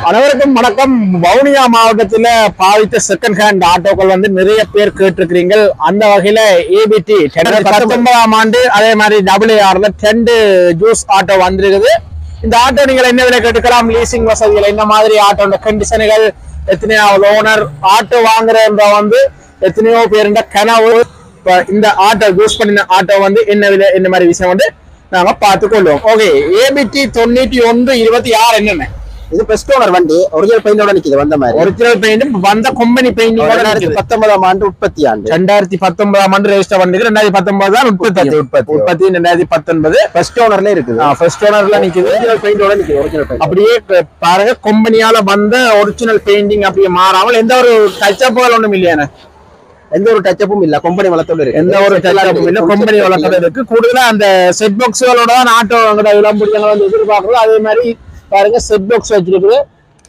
அனைவருக்கும் வணக்கம். வவுனியா மாவட்டத்தில் பாவித்த செகண்ட் ஹேண்ட் ஆட்டோக்கள் வந்து நிறைய பேர் கேட்டிருக்கிறீங்க. அந்த வகையில ஏபிடி 2019ஆம் ஆண்டு அதே மாதிரி WARல 10 ஜூஸ் ஆட்டோ வந்திருக்குது. இந்த ஆட்டோ நீங்கள் என்ன விலை கேட்டுக்கலாம், லீசிங் வசதிகள் என்ன மாதிரி, ஆட்டோட கண்டிஷன்கள், எத்தனையாவது ஓனர், ஆட்டோ வாங்குறன்ற வந்து எத்தனையோ பேருண்ட கனவு. இந்த ஆட்டோ யூஸ் பண்ணின ஆட்டோ வந்து என்ன விலை, என்ன மாதிரி விஷயம் வந்து நாங்க பார்த்துக்கொள்வோம். ஓகே, ஏபிடி 9126 என்னென்ன இது பெஸ்ட் ஓனர் வண்டி, ஒரிஜினல் பெயிண்டோட நிக்குது. வந்த மாதிரி ஒரிஜினல் பெயிண்ட் வந்த கம்பெனி பெயிண்ட். 2019ஆம் ஆண்டு உற்பத்தி ஆண்டு. 2019ஆம் ஆண்டு ரெஜிஸ்டர் வண்டி. 2019 தான் உற்பத்தி 2019 ஃபர்ஸ்ட் ஓனர்ல இருக்குது. ஃபர்ஸ்ட் ஓனர்ல நிக்குது. ஒரிஜினல் பெயிண்டோட நிக்குது. ஒரிஜினல் பெயிண்ட் அப்படியே பாருங்க, கம்பெனியால வந்த ஒரிஜினல் பெயிண்டிங் அப்படியே மாறாமல் எந்த ஒரு டச்சப்புகள் ஒண்ணும் இல்லையானே. எந்த ஒரு டச்சப்பும் இல்ல, கம்பெனி வளர்த்தோட இருக்கு. எந்த ஒரு டச்சப்பும் இல்ல, கம்பெனி வளர்த்தோட இருக்கு. கூடுதலா அந்த செட் பாக்ஸ்களோட தான் ஆட்டோ இளம்புடியங்க வந்து எதிர்பார்க்கறது. அதே மாதிரி பாருங்க, செட் பாக்ஸ் வச்சிருக்குது.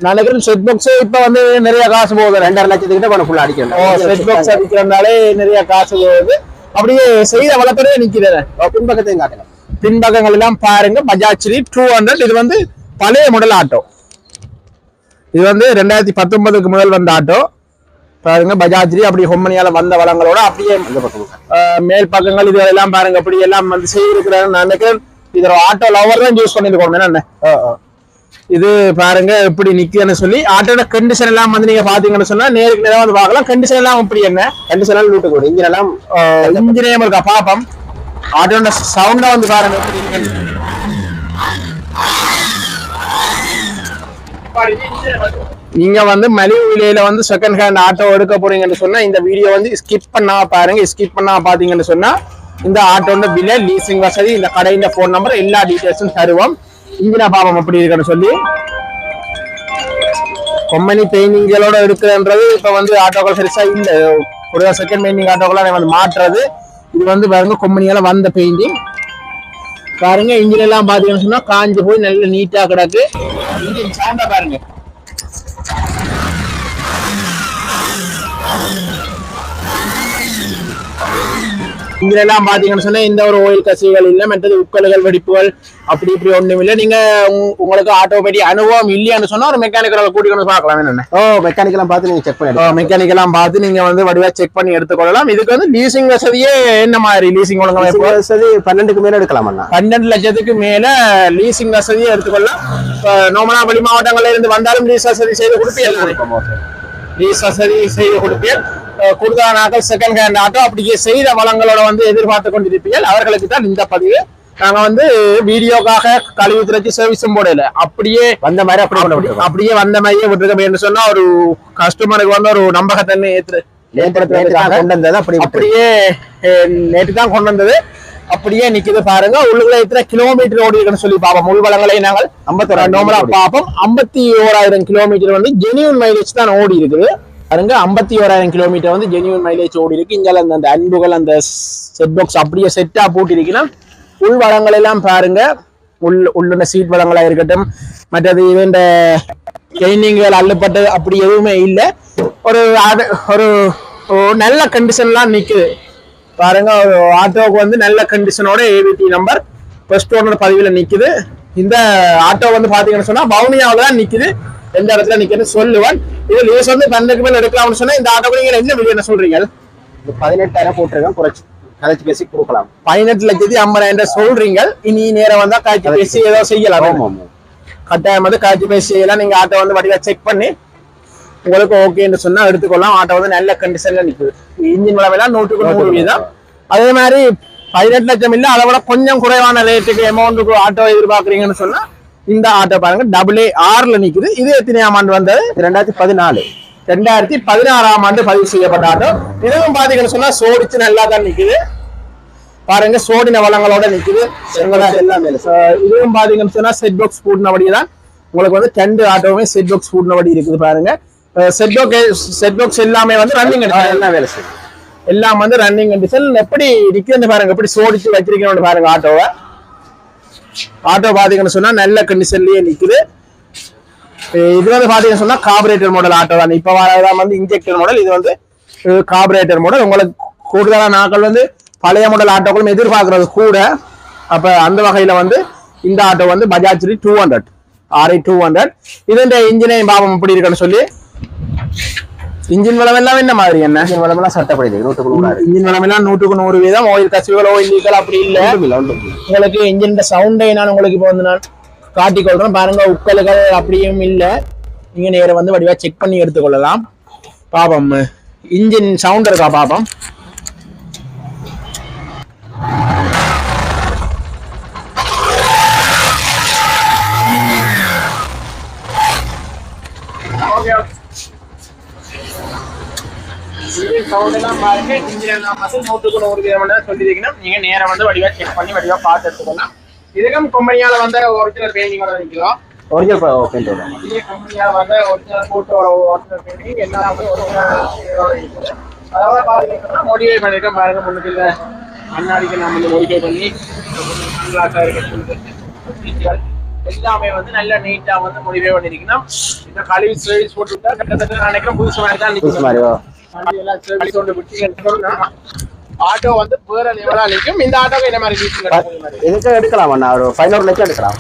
நினைக்கிறேன் செட் பாக்ஸ் இப்ப வந்து நிறைய காசு போகுது. 2.5 லட்சத்துக்கிட்ட பண்ண ஃபுல்லா அடிக்கணும். செட் பாக்ஸ் அடிக்கிறதுனாலே நிறைய காசு போகுது. அப்படியே செய்த வளர்த்தோட நிக்கிறேன். பின்பக்கத்தையும் காட்டலாம். பின்பக்கங்கள் எல்லாம் பாருங்க, பஜாஜ் 200. இது வந்து பழைய மாடல் ஆட்டோ. இது வந்து 2019க்கு முதல் வந்த ஆட்டோ. பாருங்க, பஜாஜ் அப்படி கம்பெனியால வந்த வளங்களோட அப்படியே மேல் பக்கங்கள் இது எல்லாம் பாருங்க, அப்படி எல்லாம் வந்து செய்திருக்கிறாங்க. நான் நினைக்கிறேன் இதோட ஆட்டோ லவர் தான் யூஸ் பண்ணிருக்கோம். என்ன இது பாருங்க எப்படி நிக்குன்னு சொல்லி. ஆட்டோட கண்டிஷன் எல்லாம் வந்து நீங்க பாத்தீங்கன்னு சொன்னா நேருக்கு நேரம் வந்து பார்க்கலாம். கண்டிஷன் எல்லாம் இப்படி என்ன கண்டிஷன் எல்லாம் லூட்டு கூட இன்ஜின் எல்லாம் இன்ஜினியம் இருக்கா பாப்பம். ஆட்டோட சவுண்டா வந்து பாருங்க எப்படி இருக்கு. நீங்க வந்து மலிவு விலையில வந்து செகண்ட் ஹேண்ட் ஆட்டோ எடுக்க போறீங்கன்னு சொன்னா இந்த வீடியோ வந்து ஸ்கிப் பண்ணா பாருங்க. ஸ்கிப் பண்ணா பாத்தீங்கன்னு சொன்னா இந்த ஆட்டோட விலை, லீசிங் வசதி, இந்த கடையின் போன் நம்பர், எல்லா டீடைல்ஸும் தருவோம். இன்ஜினா பாவம் எப்படி இருக்குன்னு சொல்லி. கம்பெனி பெயிண்டிங்களோட எடுக்கிறன்றது இப்ப வந்து ஆட்டோக்கள் பெருசா இல்ல. ஒரு செகண்ட் பெயிண்டிங் ஆட்டோக்கெல்லாம் வந்து மாற்றுறது. இது வந்து பாருங்க, கம்பெனியால வந்த பெயிண்டிங் பாருங்க. இன்ஜின் எல்லாம் பாத்தீங்கன்னு சொன்னா காஞ்சு போய் நல்ல நீட்டா கிடக்கு. இன்ஜின் சாண்டா பாருங்க. இன்ஜின் எல்லாம் பாத்தீங்கன்னு சொன்னா இந்த ஒரு ஓயில் கசிவுகள் இல்ல, மற்றது உட்கல்கள், வெடிப்புகள் அப்படி இப்படி ஒண்ணும் இல்லை. நீங்க உங்களுக்கு ஆட்டோ பற்றி அனுபவம் இல்லையான்னு சொன்னா ஒரு மெக்கானிக்கல் கூட்டிக்கொண்டு பார்க்கலாம். என்ன மெக்கானிக்கெல்லாம் பார்த்து நீங்க செக் பண்ணி மெக்கானிக்கெல்லாம் பார்த்து நீங்க வந்து வடிவா செக் பண்ணி எடுத்துக்கொள்ளலாம். இதுக்கு வந்து லீசிங் வசதியே என்ன மாதிரி லீசிங் வசதி 12க்கு மேல எடுக்கலாம். 12 லட்சத்துக்கு மேல லீசிங் வசதியை எடுத்துக்கொள்ளலாம். நோமனா வெளி மாவட்டங்கள்ல இருந்து வந்தாலும் லீஸ் வசதி செய்து கொடுப்பீங்க. லீஸ் வசதி செய்து கொடுப்பீங்க. கூடுதலாக செகண்ட் ஹேண்ட் ஆட்டோ அப்படியே செய்த வளங்களோட வந்து எதிர்பார்த்து கொண்டிருப்பீர்கள். அவர்களுக்கு தான் இந்த பதிவு. நாங்க வந்து வீடியோக்காக கழிவு திரைச்சி சர்வீஸும் போடல, அப்படியே வந்த மாதிரி அப்படியே வந்த மாதிரியே விட்டுருக்க சொன்னா ஒரு கஸ்டமருக்கு வந்து ஒரு நம்பகத்தன்மை அப்படியே நேற்று தான் கொண்டு வந்தது. அப்படியே நிக்குது பாருங்க. உள்ளுக்குள்ள எத்தனை கிலோமீட்டர் ஓடி இருக்குன்னு சொல்லி பார்ப்போம். உள்வளங்களை நாங்கள் 51 பார்ப்போம். 51,000 கிலோமீட்டர் வந்து ஜெனியூன் மைலேஜ் தான் ஓடி இருக்குது பாருங்க. 51,000 கிலோமீட்டர் வந்து ஜெனியூன் மைலேஜ் ஓடி இருக்கு. இங்க அந்த அன்புகள், அந்த செட் பாக்ஸ் அப்படியே செட்டா போட்டிருக்கீங்கன்னா உள் வளங்கள் எல்லாம் பாருங்க. உள்ள சீட் வளங்களா இருக்கட்டும், மற்றது இந்த கிளீனிங்கள் அள்ளப்பட்டு அப்படி எதுவுமே இல்லை. ஒரு நல்ல கண்டிஷன்லாம் நிக்குது பாருங்க. ஒரு ஆட்டோவுக்கு வந்து நல்ல கண்டிஷனோட ஏபிடி நம்பர் ஃபர்ஸ்ட் ஓனர் பதிவில் நிக்குது. இந்த ஆட்டோ வந்து பாத்தீங்கன்னு சொன்னா வவுனியாவில் தான் நிக்குது. எந்த இடத்துல நிக்குதுன்னு சொல்லுவேன். இது லீஸ் வந்து 12க்கு மேல எடுக்கலாம்னு சொன்னா இந்த ஆட்டோ நீங்க என்ன விலை என்ன சொல்றீங்க? 18,000 போட்டிருக்கேன். குறைச்சு கதைச்சு பேசி கொடுக்கலாம். 18,50,000 சொல்றீங்க. இனி நேரம் வந்தா காய்ச்சி பேசி ஏதோ செய்யலாம். கட்டாயம் வந்து காய்ச்சி பேசி செய்யலாம். நீங்க ஆட்டோ வந்து வடிவா செக் பண்ணி உங்களுக்கு ஓகேன்னு சொன்னா எடுத்துக்கொள்ளலாம். ஆட்டோ வந்து நல்ல கண்டிஷன்ல நிக்குது. இன்ஜின் வளமெல்லாம் 100% தான். அதே மாதிரி 18 லட்சம் இல்ல, அதை விட கொஞ்சம் குறைவான ரேட்டுக்கு அமௌண்ட்டுக்கு ஆட்டோ எதிர்பார்க்குறீங்கன்னு சொன்னா இந்த ஆட்டோ பாருங்க WARல நிக்குது. இது எத்தனையாம் ஆண்டு வந்தது? 2014. 2016ஆம் ஆண்டு பதிவு செய்யப்பட்ட ஆட்டோ. இதுவும் பாத்தீங்கன்னு சொன்னா சோடிச்சு நல்லா தான் நிக்குது பாருங்க. சோடின வளங்களோட நிக்குது. இதுவும் பாத்தீங்கன்னு சொன்னா செட் பாக்ஸ் கூட்டினபடியே தான் உங்களுக்கு வந்து 2 ஆட்டோவுமே செட் பாக்ஸ் கூட்டினபடி இருக்குது பாருங்க. செட் பாக்ஸ் எல்லாமே வந்து ரன்னிங் எல்லாம் வந்து ரன்னிங் கண்டிஷன். எப்படி நிக்குது பாருங்க, எப்படி சோடிச்சு வச்சிருக்கணும் பாருங்க. ஆட்டோ பாத்தீங்கன்னு சொன்னா நல்ல கண்டிஷன்லயே நிக்குது. இது வந்து பாத்தீங்கன்னு சொன்னா கார்பரேட்டர் மாடல் ஆட்டோ தான். இப்ப வரதான் வந்து இன்ஜெக்டர் மாடல். இது வந்து கார்பரேட்டர் மாடல். உங்களுக்கு கூடுதலான நாட்கள் வந்து பழைய மாடல் ஆட்டோக்களும் எதிர்பார்க்கறது கூட. அப்ப அந்த வகையில வந்து இந்த ஆட்டோ வந்து பஜாஜ் 200 RE200. இதோட இன்ஜினையும் பாவம் எப்படி இருக்குன்னு சொல்லி. இன்ஜின் வளம் எல்லாம் என்ன மாதிரி என்ன இன்ஜின் வளமெல்லாம் சட்டப்படி 100 இன்ஜின் வளம் எல்லாம் 100% ஆயில் கசிவுகள் ஆயில் லீக்கல் அப்படி இல்லை. உங்களுக்கு இன்ஜின் சவுண்டை நான் உங்களுக்கு இப்போ வந்து நான் காட்டிக்கொள்றேன் பாருங்க. உட்கல்கள் அப்படியும் இல்லை. நீங்க நேரம் வந்து வடிவா செக் பண்ணி எடுத்துக்கொள்ளலாம். பாப்போம் இன்ஜின் சவுண்ட் இருக்கா பாப்போம். சவுண்ட் எல்லாம் பாருங்க. இன்ஜின் எல்லாம் 100% சொல்லிருக்கீங்கன்னா நீங்க நேரம் வந்து வடிவா செக் பண்ணி வடிவா பார்த்து எடுத்துக்கலாம். இதுக்கும் கம்பெனியால வந்த ஒரிஜினல் பெயிண்டிங்கோட நிற்கிறோம். ஒரிஜினல் பெயிண்ட் வரும். இதே கம்பெனியால வந்த ஒரிஜினல் போட்டோட ஒரிஜினல் பெயிண்டிங் எல்லாம் வந்து ஒரிஜினல். அதாவது பாத்தீங்கன்னா மோடிஃபை பண்ணிருக்கேன் பாருங்க. முன்னுக்கு இல்ல கண்ணாடிக்கு நம்ம வந்து மோடிஃபை பண்ணி எல்லாமே வந்து நல்ல நீட்டா வந்து மோடிஃபை பண்ணிருக்கீங்கன்னா இந்த கழிவு சர்வீஸ் போட்டு விட்டா கிட்டத்தட்ட நினைக்கிறேன் புதுசு மாதிரி தான் நிற்கும். ஆட்டோ வந்து வேற லெவலா நிற்கும். இந்த ஆட்டோக்கு என்ன மாதிரி எதுக்கு எடுக்கலாம் அண்ணா? ஒரு 11 லட்சம் எடுக்கலாம்.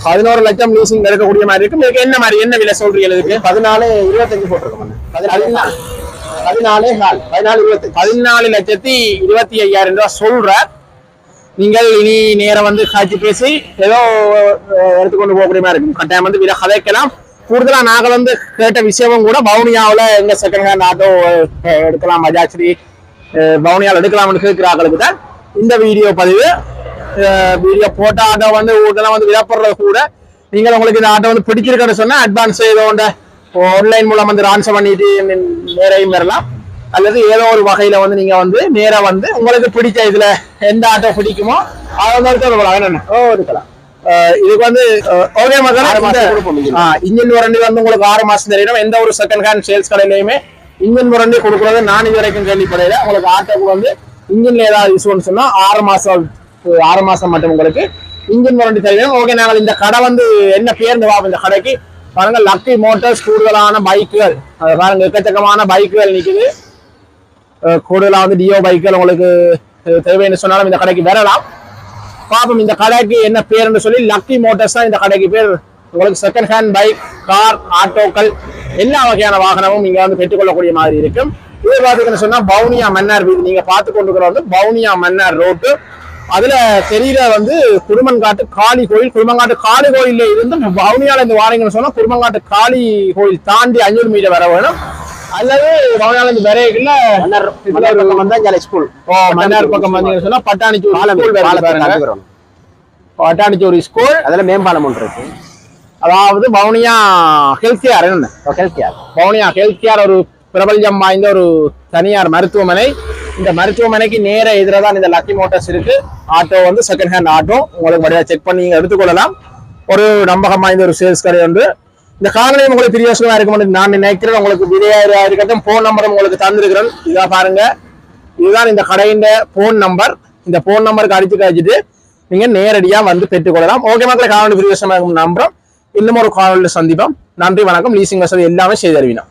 11 லட்சம் லீசிங் எடுக்கக்கூடிய மாதிரி இருக்கும். இதுக்கு என்ன மாதிரி என்ன விலை சொல்றீங்க? இதுக்கு 14.25 போட்டிருக்கோம். 14,25,000 ரூபாய் சொல்ற. நீங்கள் இனி நேரம் வந்து காட்சி பேசி ஏதோ எடுத்துக்கொண்டு போகக்கூடிய மாதிரி இருக்கும். கட்டாயம் வந்து விலை கதைக்கலாம். கூடுதலா நாங்கள் வந்து கேட்ட விஷயமும் கூட வவுனியாவில் எங்க செகண்ட் ஹேண்ட் ஆட்டோ எடுக்கலாம், பஜாஜ்ரி வவுனியாவில் எடுக்கலாம்னு கேட்கிறாங்களுக்கு தான் இந்த வீடியோ பதிவு. வீடியோ போட்ட ஆட்டோ வந்து இதெல்லாம் வந்து விடப்படுறது கூட நீங்கள் உங்களுக்கு இந்த ஆட்டோ வந்து பிடிச்சிருக்குன்னு சொன்னா அட்வான்ஸ் ஏதோ ஆன்லைன் மூலம் வந்து ரான்சர் பண்ணிட்டு நேரையும் வரலாம். அல்லது ஏதோ ஒரு வகையில வந்து நீங்க வந்து நேரா வந்து உங்களுக்கு பிடிச்ச இதுல எந்த ஆட்டோ பிடிக்குமோ அதை வந்து எடுக்கலாம். இதுக்கு வந்து ஓகே இன்ஜின் வாரண்டி வந்து உங்களுக்கு 6 மாசம் தெரியணும். எந்த ஒரு செகண்ட் ஹேண்ட் சேல்ஸ் கடையிலயுமே இன்ஜின் வாரண்டி கொடுக்குறது நான் இது வரைக்கும் கேள்விப்படையில. உங்களுக்கு ஆட்டோக்கு வந்து இன்ஜின்ல ஏதாவது இஷ்யூன்னு சொன்னா 6 மாசம் மட்டும் உங்களுக்கு இன்ஜின் வாரண்டி தெரியும். ஓகே, நாங்கள் இந்த கடை வந்து என்ன பேர்ந்து வாங்க இந்த கடைக்கு பாருங்க. லக்கி மோட்டார்ஸ் கூடுதலான பைக்குகள் பாருங்க, எக்கச்சக்கமான பைக்குகள் நிக்குது. கூடுதலா வந்து டியோ பைக்குகள் உங்களுக்கு தேவைன்னு சொன்னாலும் இந்த கடைக்கு வரலாம். பாப்போம் இந்த கடைக்கு என்ன பேருன்னு சொல்லி. லக்கி மோட்டார்ஸ் தான் இந்த கடைக்கு பேர். உங்களுக்கு செகண்ட் ஹேண்ட் பைக், கார், ஆட்டோக்கள் எல்லா வகையான வாகனமும் நீங்க வந்து பெற்றுக்கொள்ளக்கூடிய மாதிரி இருக்கும். இது பாத்தீங்கன்னு சொன்னா வவுனியா மன்னார் வீதி நீங்க பார்த்து கொண்டு வந்து வவுனியா மன்னார் ரோட்டு. அதுல தெரியல வந்து குருமன்காட்டு காளி கோயில். குருமங்காட்டு காளி கோயில்ல இருந்து வவுனியால இருந்து வாரீங்கன்னு சொன்னா குருமங்காட்டு காளி கோயில் தாண்டி 500 மீட்டர் வர வேணும். அல்லது வவுனியால இருந்து வரையில ஸ்கூல் மன்னார் பக்கம் வந்தீங்கன்னு சொன்னா பட்டாணிச்சோரி ஸ்கூல். அதுல மேம்பாலம் ஒன்று இருக்கு. அதாவது Vavuniya health care Vavuniya health care ஒரு பிரபல்யம் வாய்ந்த ஒரு தனியார் மருத்துவமனை. இந்த மருத்துவமனைக்கு நேர எதிராக இந்த லக்கி மோட்டார்ஸ் இருக்கு. ஆட்டோ வந்து செகண்ட் ஹேண்ட் ஆட்டோ உங்களுக்கு வழியா செக் பண்ணி எடுத்துக்கொள்ளலாம். ஒரு நம்பகம் வாய்ந்த ஒரு சேல்ஸ் கடை வந்து இந்த காலையும் உங்களுக்கு பிரியோசனமா இருக்கும் நான் நினைக்கிறேன். உங்களுக்கு விலையா இருக்கட்டும் போன் நம்பரும் உங்களுக்கு தந்திருக்கிறேன். இதா பாருங்க, இதுதான் இந்த கடையின் போன் நம்பர். இந்த போன் நம்பருக்கு அடிச்சு கழிச்சிட்டு நீங்க நேரடியா வந்து பெற்றுக்கொள்ளலாம். ஓகே மக்களை, காணொலி பிரியோசனமா இருக்கும் நம்புறோம். இன்னும் ஒரு காணொலியில் சந்திப்போம். நன்றி, வணக்கம். லீசிங் வசதி எல்லாமே செய்து தருவினோம்.